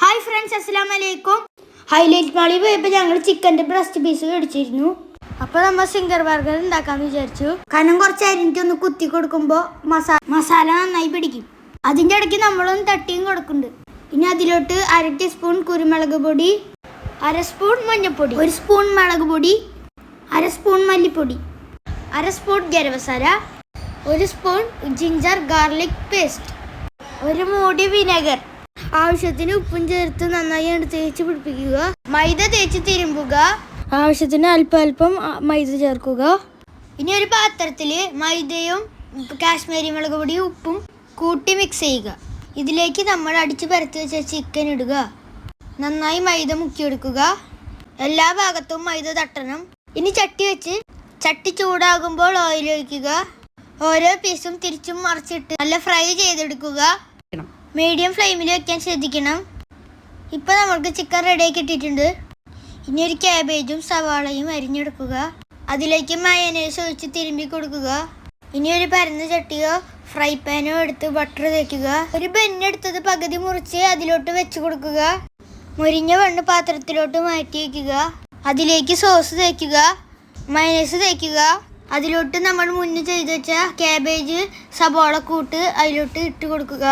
Hi friends, അസ്സലാമു അലൈക്കും. Highlight മാളിൽ പോയപ്പോൾ ഞങ്ങൾ ചിക്കൻ്റെ ബ്രസ്റ്റ് പീസ് മേടിച്ചിരുന്നു. അപ്പോൾ നമ്മൾ സിംഗർ ബർഗർ ഉണ്ടാക്കാമെന്ന് വിചാരിച്ചു. കനം കുറച്ച് അരിഞ്ഞിട്ടൊന്ന് കുത്തി കൊടുക്കുമ്പോൾ മസാല നന്നായി പിടിക്കും. അതിൻ്റെ ഇടയ്ക്ക് നമ്മളൊന്ന് തട്ടിയും കൊടുക്കുന്നുണ്ട്. ഇനി അതിലോട്ട് 1/2 ടീസ്പൂൺ കുരുമുളക് പൊടി, 1/2 സ്പൂൺ മഞ്ഞൾപ്പൊടി, 1 സ്പൂൺ മുളക് പൊടി, 1/2 സ്പൂൺ മല്ലിപ്പൊടി, 1/2 spoon garam masala, 1 spoon ginger garlic paste, 1 മൂടി വിനെഗർ, ആവശ്യത്തിന് ഉപ്പും ചേർത്ത് നന്നായി തേച്ച് പിടിപ്പിക്കുക. മൈദ തേച്ച് തിരുമ്പുക. ആവശ്യത്തിന് അല്പം മൈദ ചേർക്കുക. ഇനി ഒരു പാത്രത്തിൽ മൈദയും കാശ്മീരി മുളക് പൊടിയും ഉപ്പും കൂട്ടി മിക്സ് ചെയ്യുക. ഇതിലേക്ക് നമ്മൾ അടിച്ച് പരത്തി വെച്ച ചിക്കൻ ഇടുക. നന്നായി മൈദ മുക്കിയെടുക്കുക. എല്ലാ ഭാഗത്തും മൈദ തട്ടണം. ഇനി ചട്ടി വെച്ച് ചട്ടി ചൂടാകുമ്പോൾ ഓയിൽ ഒഴിക്കുക. ഓരോ പീസും തിരിച്ചും മറിച്ചിട്ട് നല്ല ഫ്രൈ ചെയ്തെടുക്കുക. മീഡിയം ഫ്ലെയിമിൽ വെക്കാൻ ശ്രദ്ധിക്കണം. ഇപ്പോൾ നമ്മൾക്ക് ചിക്കൻ റെഡിയാക്കി ഇട്ടിട്ടുണ്ട്. ഇനി ഒരു ക്യാബേജും സവാളയും അരിഞ്ഞെടുക്കുക. അതിലേക്ക് മയോനൈസ് ഒഴിച്ച് തിരുമ്പി കൊടുക്കുക. ഇനി ഒരു പരന്ന ചട്ടിയോ ഫ്രൈ പാനോ എടുത്ത് ബട്ടർ തേക്കുക. ഒരു ബെന്നെടുത്തത് പകുതി മുറിച്ച് അതിലോട്ട് വെച്ച് കൊടുക്കുക. മുരിഞ്ഞ മണ്ണ് പാത്രത്തിലോട്ട് മാറ്റി വയ്ക്കുക. അതിലേക്ക് സോസ് തേക്കുക, മയോനൈസ് തേക്കുക. അതിലോട്ട് നമ്മൾ മുന്നേ ചെയ്ത് വെച്ച ക്യാബേജ് സവാള കൂട്ട് അതിലോട്ട് ഇട്ട് കൊടുക്കുക.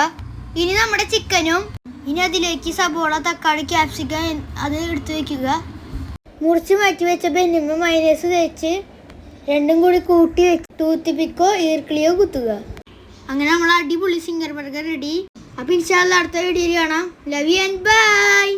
ഇനി നമ്മുടെ ചിക്കനും ഇനി അതിലേക്ക് സബോള, തക്കാളി, ക്യാപ്സിക്കം അത് എടുത്ത് വയ്ക്കുക. മുറിച്ച് മാറ്റി വെച്ച ബെന്നുമ്മ മയോനൈസ് തേച്ച് രണ്ടും കൂടി കൂട്ടി വെച്ച് ടൂത്ത് പിക്കോ ഈർക്കിളിയോ കുത്തുക. അങ്ങനെ നമ്മൾ അടിപൊളി സിംഗർ ബർഗർ റെഡി. അപ്പോൾ ഇൻഷാ അല്ലാഹ് അടുത്ത വീഡിയോയിൽ കാണാം. Love you and by.